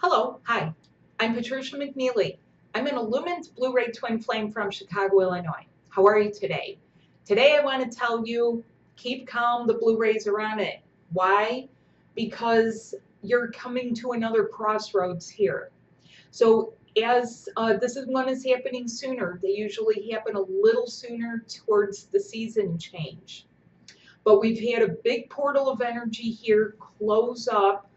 Hello, hi, I'm Patricia McNeilly. I'm an Illumin's Blu-ray twin flame from Chicago, Illinois. How are you today? Today I want to tell you, keep calm, the Blu-rays are on it. Why? Because you're coming to another crossroads here. So as this is one is happening sooner, they usually happen a little sooner towards the season change. But we've had a big portal of energy here close up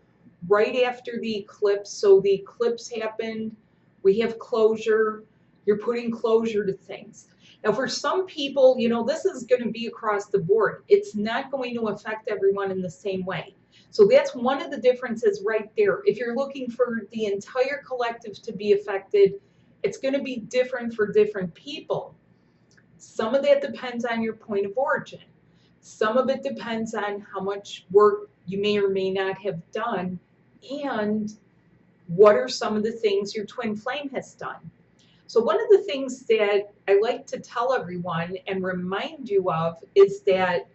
right after the eclipse. So the eclipse happened, we have closure, you're putting closure to things. Now for some people, this is going to be across the board. It's not going to affect everyone in the same way. So that's one of the differences right there. If you're looking for the entire collective to be affected, it's going to be different for different people. Some of that depends on your point of origin. Some of it depends on how much work you may or may not have done, and what are some of the things your twin flame has done. So one of the things that I like to tell everyone and remind you of is that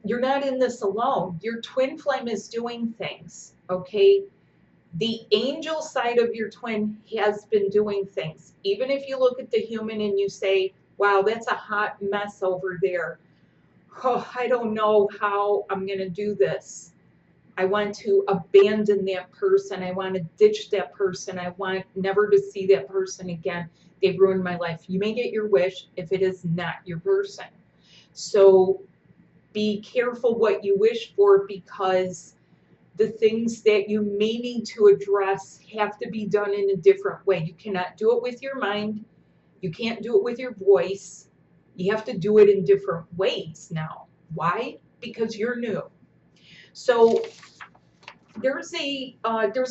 you're not in this alone. Your twin flame is doing things, okay? The angel side of your twin has been doing things. Even if you look at the human and you say, wow, that's a hot mess over there. Oh, I don't know how I'm going to do this. I want to abandon that person. I want to ditch that person. I want never to see that person again. They've ruined my life. You may get your wish if it is not your person. So be careful what you wish for, because the things that you may need to address have to be done in a different way. You cannot do it with your mind. You can't do it with your voice. You have to do it in different ways now. Why? Because you're new. So there's a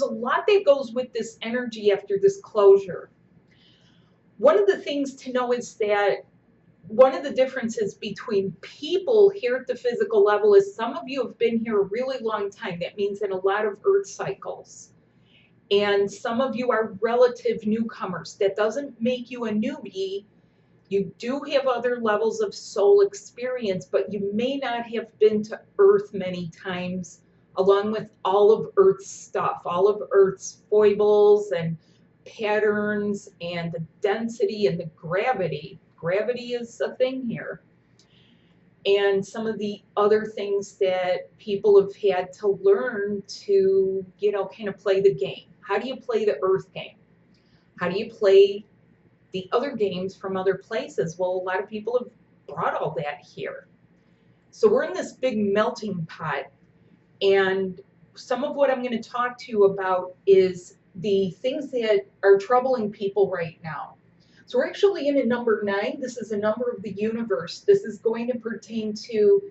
lot that goes with this energy after this closure. One of the things to know is that one of the differences between people here at the physical level is some of you have been here a really long time. That means in a lot of earth cycles. And some of you are relative newcomers. That doesn't make you a newbie. You do have other levels of soul experience, but you may not have been to Earth many times, along with all of Earth's stuff, all of Earth's foibles and patterns and the density and the gravity. Gravity is a thing here. And some of the other things that people have had to learn to, kind of play the game. How do you play the Earth game? How do you play the other games from other places? Well, a lot of people have brought all that here. So we're in this big melting pot, and some of what I'm going to talk to you about is the things that are troubling people right now. So we're actually in a number 9. This is a number of the universe. This is going to pertain to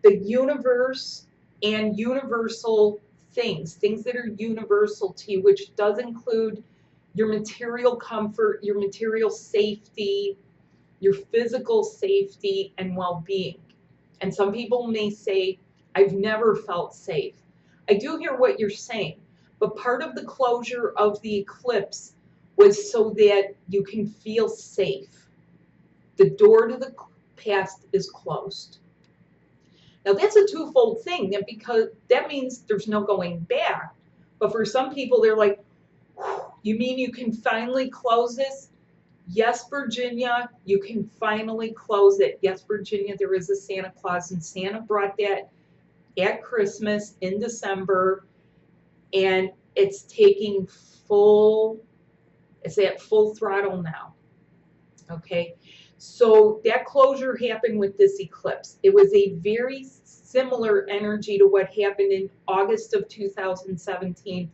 the universe and universal things that are universal to you, which does include your material comfort, your material safety, your physical safety and well-being. And some people may say, I've never felt safe. I do hear what you're saying, but part of the closure of the eclipse was so that you can feel safe. The door to the past is closed. Now that's a twofold thing, because that means there's no going back. But for some people, they're like, you mean you can finally close this? Yes, Virginia, you can finally close it. Yes, Virginia, there is a Santa Claus, and Santa brought that at Christmas in December, and it's taking it's at full throttle now. Okay, so that closure happened with this eclipse. It was a very similar energy to what happened in August of 2017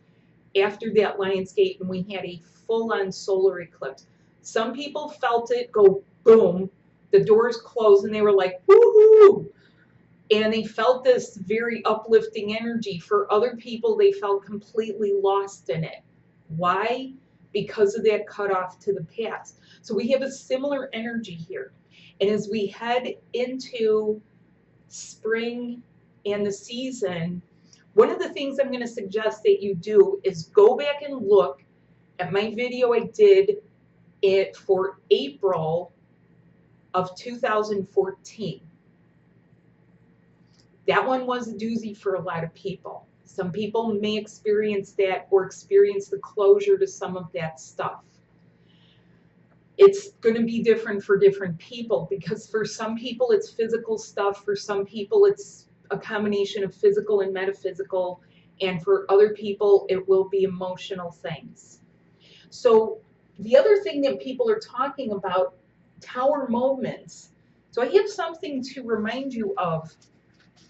after that Lionsgate, and we had a full-on solar eclipse. Some people felt it go boom, the doors closed, and they were like, woohoo! And they felt this very uplifting energy. For other people, they felt completely lost in it. Why? Because of that cutoff to the past. So we have a similar energy here. And as we head into spring and the season, one of the things I'm going to suggest that you do is go back and look at my video I did it for April of 2014. That one was a doozy for a lot of people. Some people may experience that or experience the closure to some of that stuff. It's going to be different for different people, because for some people it's physical stuff, for some people it's a combination of physical and metaphysical, and for other people it will be emotional things. So the other thing that people are talking about, tower moments. So I have something to remind you of.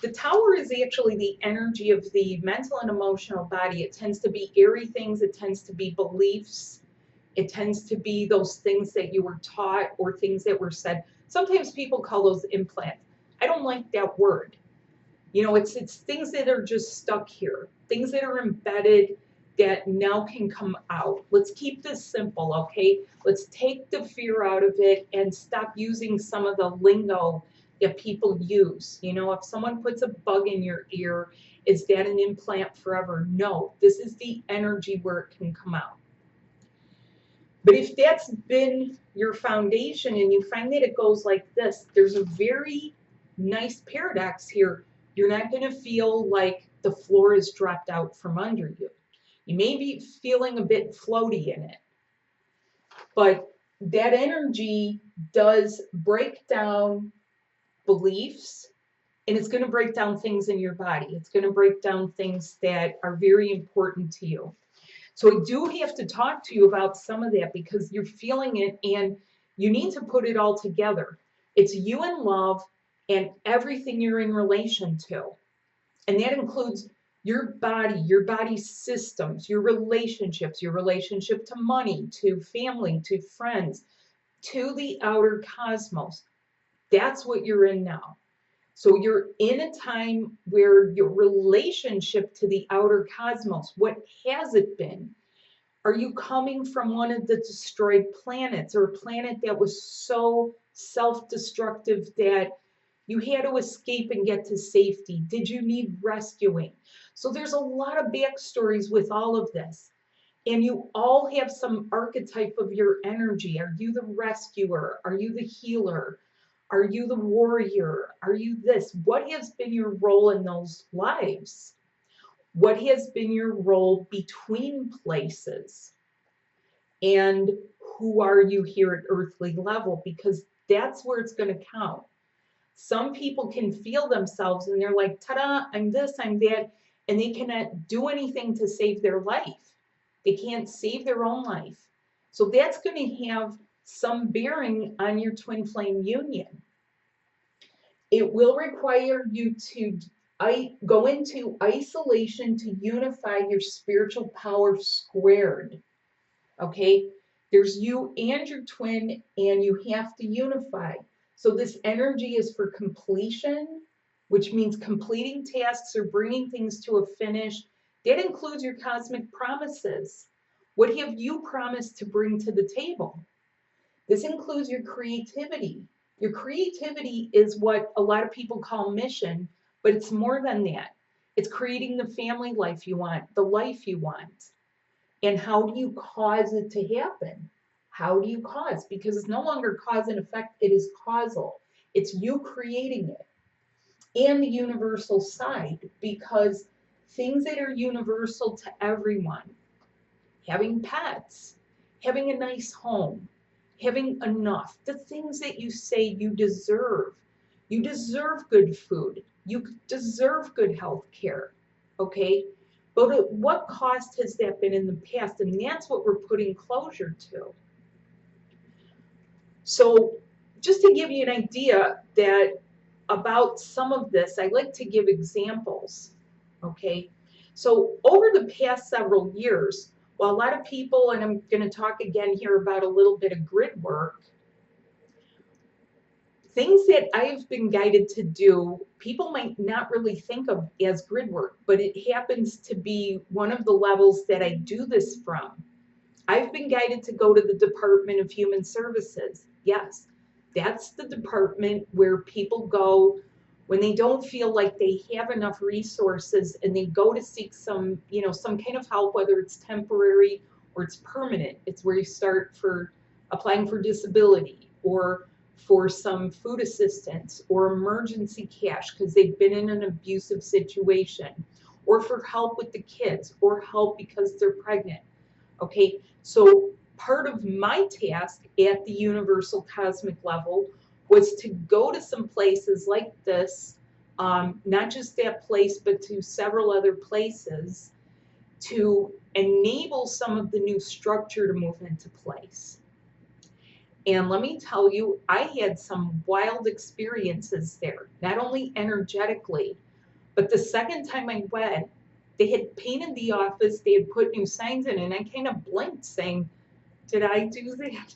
The tower is actually the energy of the mental and emotional body. It tends to be airy things, it tends to be beliefs, it tends to be those things that you were taught or things that were said. Sometimes people call those implants. I don't like that word. You know, it's things that are just stuck here, things that are embedded that now can come out. Let's keep this simple, okay? Let's take the fear out of it and stop using some of the lingo that people use. You know, if someone puts a bug in your ear, is that an implant forever? No, this is the energy where it can come out. But if that's been your foundation and you find that it goes like this, there's a very nice paradox here. You're not going to feel like the floor is dropped out from under you. You may be feeling a bit floaty in it, but that energy does break down beliefs, and it's going to break down things in your body. It's going to break down things that are very important to you. So I do have to talk to you about some of that, because you're feeling it and you need to put it all together. It's you and love and everything you're in relation to. And that includes your body systems, your relationships, your relationship to money, to family, to friends, to the outer cosmos. That's what you're in now. So you're in a time where your relationship to the outer cosmos, what has it been? Are you coming from one of the destroyed planets, or a planet that was so self-destructive that you had to escape and get to safety? Did you need rescuing? So there's a lot of backstories with all of this. And you all have some archetype of your energy. Are you the rescuer? Are you the healer? Are you the warrior? Are you this? What has been your role in those lives? What has been your role between places? And who are you here at earthly level? Because that's where it's going to count. Some people can feel themselves and they're like, ta-da, I'm this, I'm that, and they cannot do anything to save their life. They can't save their own life. So that's going to have some bearing on your twin flame union. It will require you to go into isolation to unify your spiritual power squared. Okay? There's you and your twin, and you have to unify. So this energy is for completion, which means completing tasks or bringing things to a finish. That includes your cosmic promises. What have you promised to bring to the table? This includes your creativity. Your creativity is what a lot of people call mission, but it's more than that. It's creating the family life you want, the life you want. And how do you cause it to happen? How do you cause? Because it's no longer cause and effect, it is causal. It's you creating it. And the universal side, because things that are universal to everyone, having pets, having a nice home, having enough, the things that you say you deserve. You deserve good food. You deserve good health care, okay? But at what cost has that been in the past? And that's what we're putting closure to. So just to give you an idea that about some of this, I like to give examples, okay? So over the past several years, while a lot of people, and I'm going to talk again here about a little bit of grid work, things that I've been guided to do, people might not really think of as grid work, but it happens to be one of the levels that I do this from. I've been guided to go to the Department of Human Services. Yes, that's the department where people go when they don't feel like they have enough resources, and they go to seek some, some kind of help, whether it's temporary or it's permanent. It's where you start for applying for disability, or for some food assistance, or emergency cash because they've been in an abusive situation, or for help with the kids, or help because they're pregnant. Okay, so part of my task at the universal cosmic level was to go to some places like this, not just that place, but to several other places to enable some of the new structure to move into place. And let me tell you, I had some wild experiences there, not only energetically, but the second time I went, they had painted the office, they had put new signs in, and I kind of blinked saying, did I do that?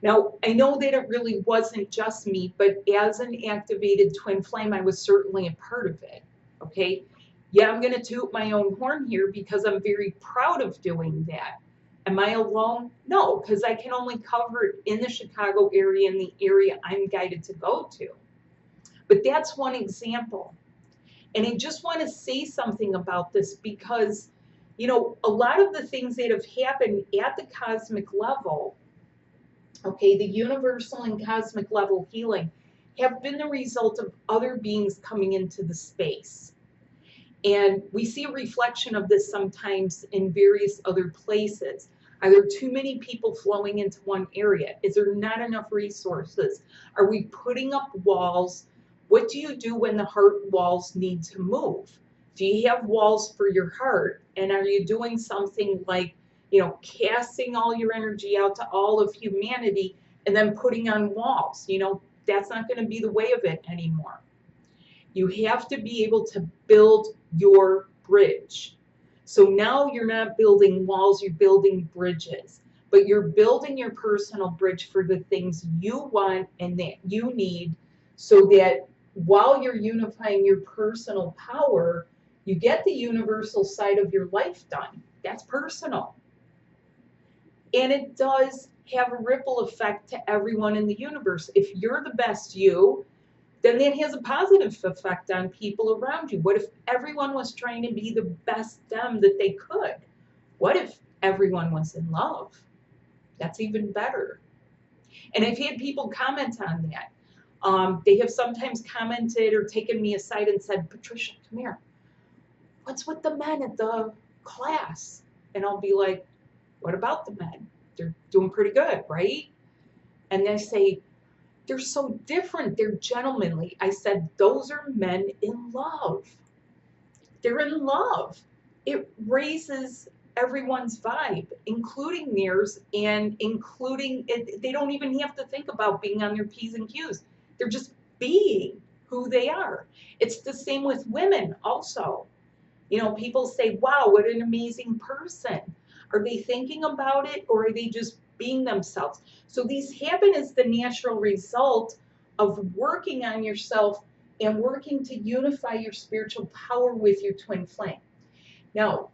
Now, I know that it really wasn't just me, but as an activated twin flame, I was certainly a part of it, okay? Yeah, I'm going to toot my own horn here because I'm very proud of doing that. Am I alone? No, because I can only cover it in the Chicago area, in the area I'm guided to go to. But that's one example. And I just want to say something about this because, you know, a lot of the things that have happened at the cosmic level, okay, the universal and cosmic level healing, have been the result of other beings coming into the space. And we see a reflection of this sometimes in various other places. Are there too many people flowing into one area? Is there not enough resources? Are we putting up walls? What do you do when the heart walls need to move? Do you have walls for your heart? And are you doing something like, you know, casting all your energy out to all of humanity and then putting on walls? You know, that's not going to be the way of it anymore. You have to be able to build your bridge. So now you're not building walls, you're building bridges, but you're building your personal bridge for the things you want and that you need, so that while you're unifying your personal power, you get the universal side of your life done. That's personal. And it does have a ripple effect to everyone in the universe. If you're the best you, then that has a positive effect on people around you. What if everyone was trying to be the best them that they could? What if everyone was in love? That's even better. And I've had people comment on that. They have sometimes commented or taken me aside and said, Patricia, come here. What's with the men at the class? And I'll be like, what about the men? They're doing pretty good, right? And they say, they're so different. They're gentlemanly. I said, those are men in love. They're in love. It raises everyone's vibe, including theirs, and including it. They don't even have to think about being on their P's and Q's. They're just being who they are. It's the same with women also. You know, people say, wow, what an amazing person. Are they thinking about it, or are they just being themselves? So these happen as the natural result of working on yourself and working to unify your spiritual power with your twin flame. Now,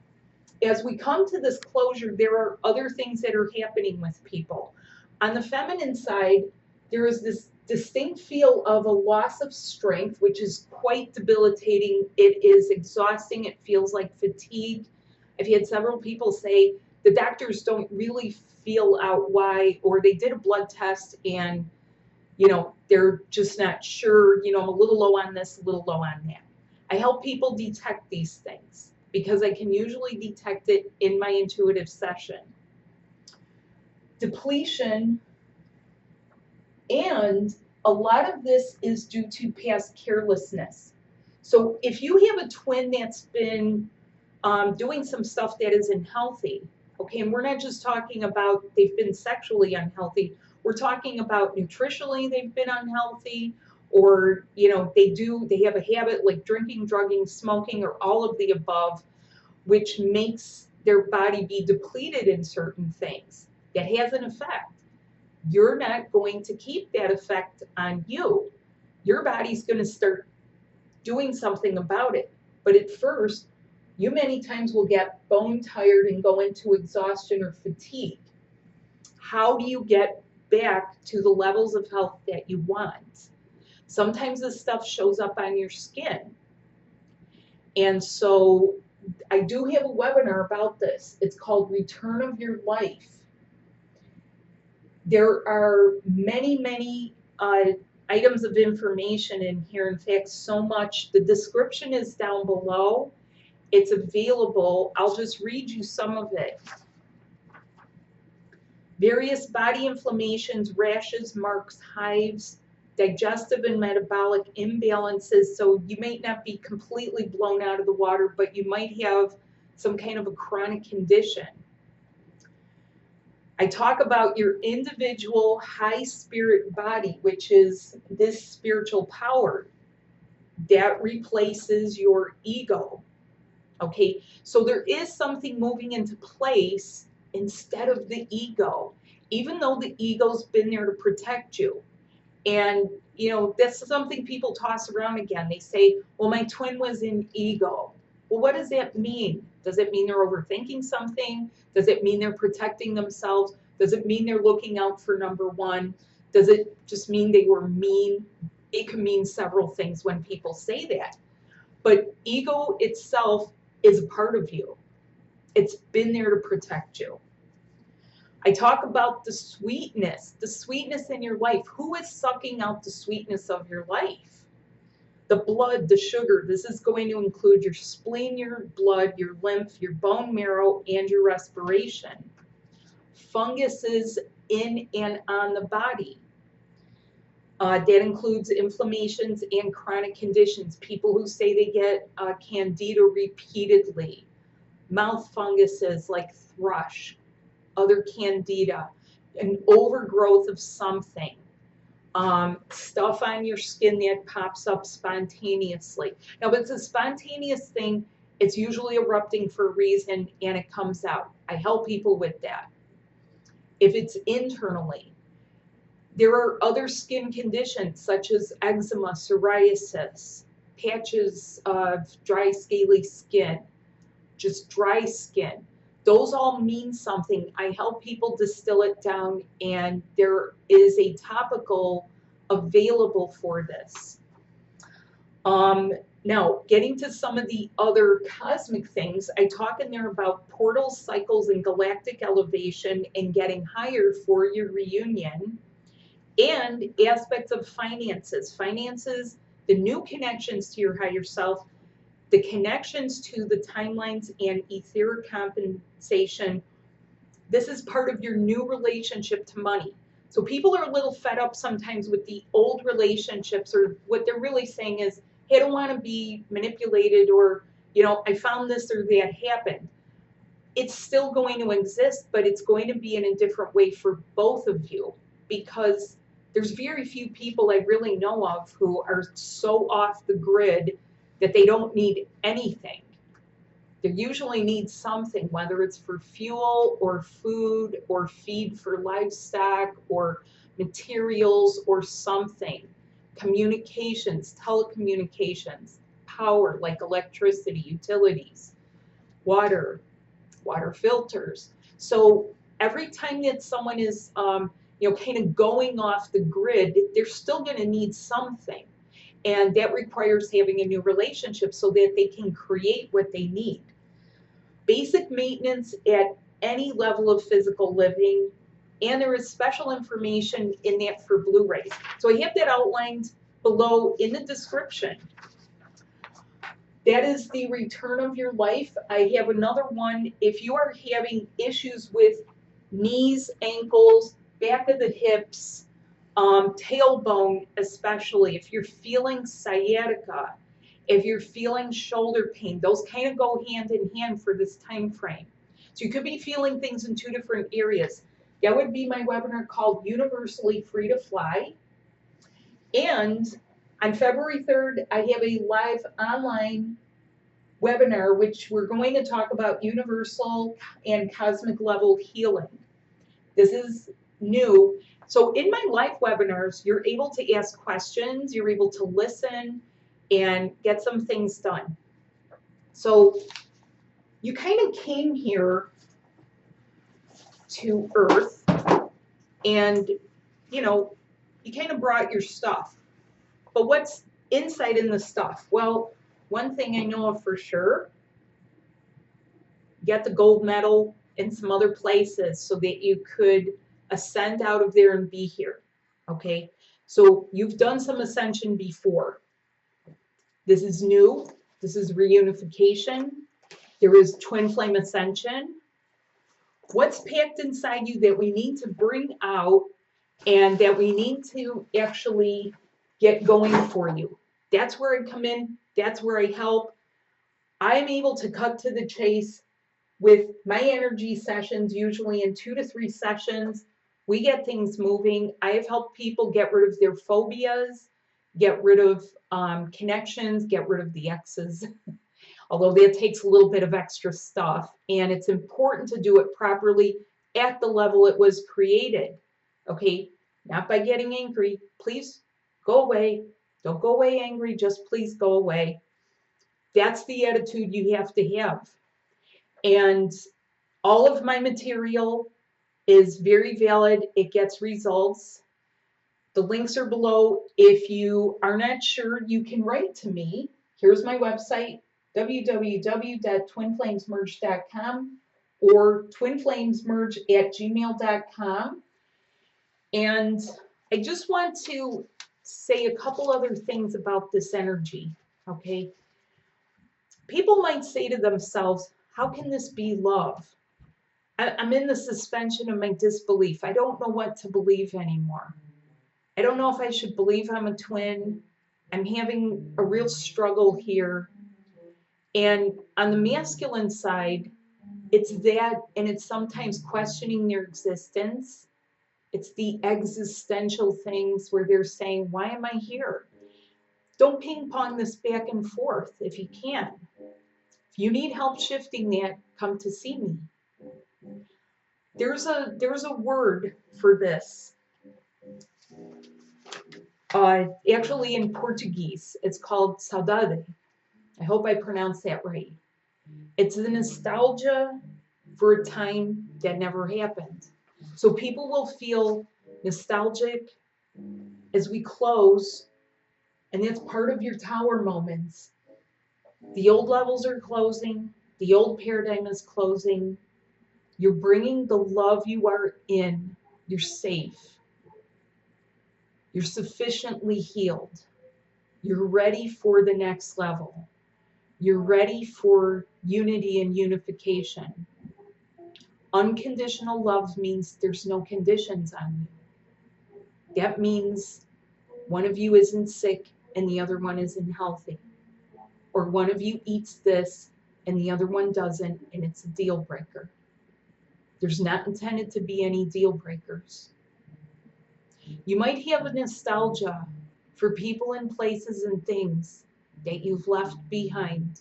as we come to this closure, there are other things that are happening with people. On the feminine side, there is this distinct feel of a loss of strength, which is quite debilitating. It is exhausting. It feels like fatigue. I've had several people say the doctors don't really feel out why, or they did a blood test and, you know, they're just not sure, you know, I'm a little low on this, a little low on that. I help people detect these things because I can usually detect it in my intuitive session. Depletion, and a lot of this is due to past carelessness. So if you have a twin that's been doing some stuff that isn't healthy, okay, and we're not just talking about they've been sexually unhealthy, we're talking about nutritionally they've been unhealthy, or, you know, they have a habit like drinking, drugging, smoking, or all of the above, which makes their body be depleted in certain things. That has an effect. You're not going to keep that effect on you. Your body's going to start doing something about it. But at first, you many times will get bone tired and go into exhaustion or fatigue. How do you get back to the levels of health that you want? Sometimes this stuff shows up on your skin. And so I do have a webinar about this. It's called Return of Your Life. There are many, many items of information in here. In fact, so much. The description is down below. It's available. I'll just read you some of it. Various body inflammations, rashes, marks, hives, digestive and metabolic imbalances. So you may not be completely blown out of the water, but you might have some kind of a chronic condition. I talk about your individual high spirit body, which is this spiritual power that replaces your ego. Okay, so there is something moving into place instead of the ego, even though the ego's been there to protect you. And, you know, that's something people toss around again. They say, well, my twin was in ego. Well, what does that mean? Does it mean they're overthinking something? Does it mean they're protecting themselves? Does it mean they're looking out for number one? Does it just mean they were mean? It can mean several things when people say that. But ego itself is a part of you. It's been there to protect you. I talk about the sweetness in your life. Who is sucking out the sweetness of your life? The blood, the sugar. This is going to include your spleen, your blood, your lymph, your bone marrow, and your respiration. Funguses in and on the body. That includes inflammations and chronic conditions. People who say they get candida repeatedly, mouth funguses like thrush, other candida, an overgrowth of something, stuff on your skin that pops up spontaneously. Now, if it's a spontaneous thing, it's usually erupting for a reason and it comes out. I help people with that. If it's internally, there are other skin conditions such as eczema, psoriasis, patches of dry, scaly skin, just dry skin. Those all mean something. I help people distill it down, and there is a topical available for this. Now, getting to some of the other cosmic things, I talk in there about portals, cycles, and galactic elevation and getting higher for your reunion. And aspects of finances. Finances, the new connections to your higher self, the connections to the timelines and etheric compensation. This is part of your new relationship to money. So people are a little fed up sometimes with the old relationships, or what they're really saying is, hey, I don't want to be manipulated, or, you know, I found this or that happened. It's still going to exist, but it's going to be in a different way for both of you, because there's very few people I really know of who are so off the grid that they don't need anything. They usually need something, whether it's for fuel or food or feed for livestock or materials or something. Communications, telecommunications, power like electricity, utilities, water filters. So every time that someone is kind of going off the grid, they're still going to need something. And that requires having a new relationship so that they can create what they need. Basic maintenance at any level of physical living. And there is special information in that for Blu-rays. So I have that outlined below in the description. That is the return of your life. I have another one. If you are having issues with knees, ankles, back of the hips, tailbone especially, if you're feeling sciatica, if you're feeling shoulder pain, those kind of go hand in hand for this time frame. So you could be feeling things in two different areas. That would be my webinar called Universally Free to Fly. And on February 3rd, I have a live online webinar, which we're going to talk about universal and cosmic level healing. This is new. So in my live webinars, you're able to ask questions, you're able to listen and get some things done. So you kind of came here to Earth and, you know, you kind of brought your stuff. But what's inside in the stuff? Well, one thing I know of for sure, get the gold medal in some other places so that you could ascend out of there and be here. Okay, so you've done some ascension before. This is new. This is reunification. There is twin flame ascension. What's packed inside you that we need to bring out and that we need to actually get going for you? That's where I come in. That's where I help. I'm able to cut to the chase with my energy sessions, usually in 2 to 3 sessions. We get things moving. I have helped people get rid of their phobias, get rid of connections, get rid of the exes. Although that takes a little bit of extra stuff, and it's important to do it properly at the level it was created. Okay, not by getting angry. Please go away. Don't go away angry, just please go away. That's the attitude you have to have. And all of my material is very valid. It gets results. The links are below. If you are not sure, you can write to me. Here's my website, www.twinflamesmerge.com or twinflamesmerge@gmail.com. And I just want to say a couple other things about this energy, okay? People might say to themselves, how can this be love? I'm in the suspension of my disbelief. I don't know what to believe anymore. I don't know if I should believe I'm a twin. I'm having a real struggle here. And on the masculine side, it's that, and it's sometimes questioning their existence. It's the existential things where they're saying, why am I here? Don't ping pong this back and forth if you can. If you need help shifting that, come to see me. There's a word for this. Actually in Portuguese, it's called saudade. I hope I pronounced that right. It's the nostalgia for a time that never happened. So people will feel nostalgic as we close, and that's part of your tower moments. The old levels are closing, the old paradigm is closing. You're bringing the love you are in. You're safe. You're sufficiently healed. You're ready for the next level. You're ready for unity and unification. Unconditional love means there's no conditions on you. That means one of you isn't sick and the other one isn't healthy. Or one of you eats this and the other one doesn't, and it's a deal breaker. There's not intended to be any deal breakers. You might have a nostalgia for people and places and things that you've left behind,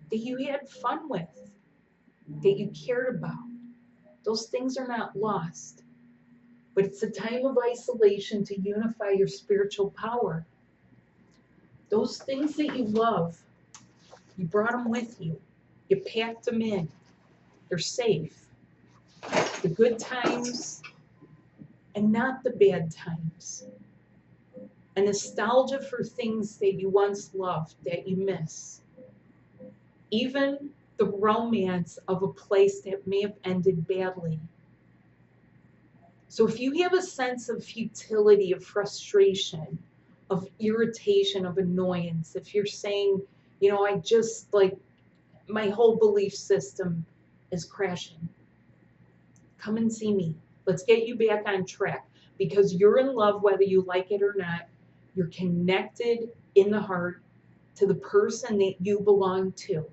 that you had fun with, that you cared about. Those things are not lost. But it's a time of isolation to unify your spiritual power. Those things that you love, you brought them with you. You packed them in. They're safe. The good times and not the bad times. A nostalgia for things that you once loved that you miss. Even the romance of a place that may have ended badly. So if you have a sense of futility, of frustration, of irritation, of annoyance, if you're saying, I just my whole belief system is crashing, come and see me. Let's get you back on track, because you're in love whether you like it or not. You're connected in the heart to the person that you belong to.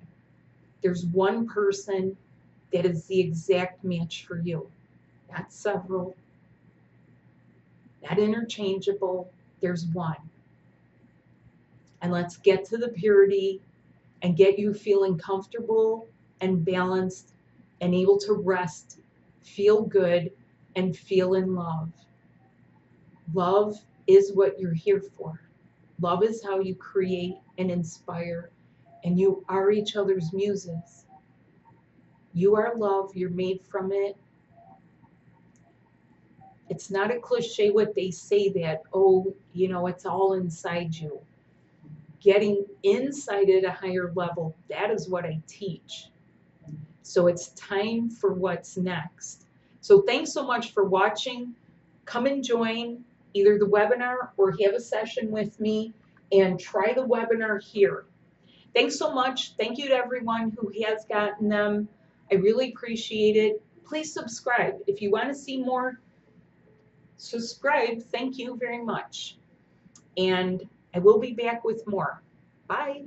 There's one person that is the exact match for you, not several, not interchangeable. There's one. And let's get to the purity and get you feeling comfortable and balanced and able to rest, feel good, and feel in love. Love is what you're here for. Love is how you create and inspire, and you are each other's muses. You are love. You're made from it. It's not a cliche what they say that, it's all inside you. Getting inside at a higher level, that is what I teach. So it's time for what's next. So thanks so much for watching. Come and join either the webinar or have a session with me and try the webinar here. Thanks so much. Thank you to everyone who has gotten them. I really appreciate it. Please subscribe. If you want to see more, subscribe. Thank you very much. And I will be back with more. Bye.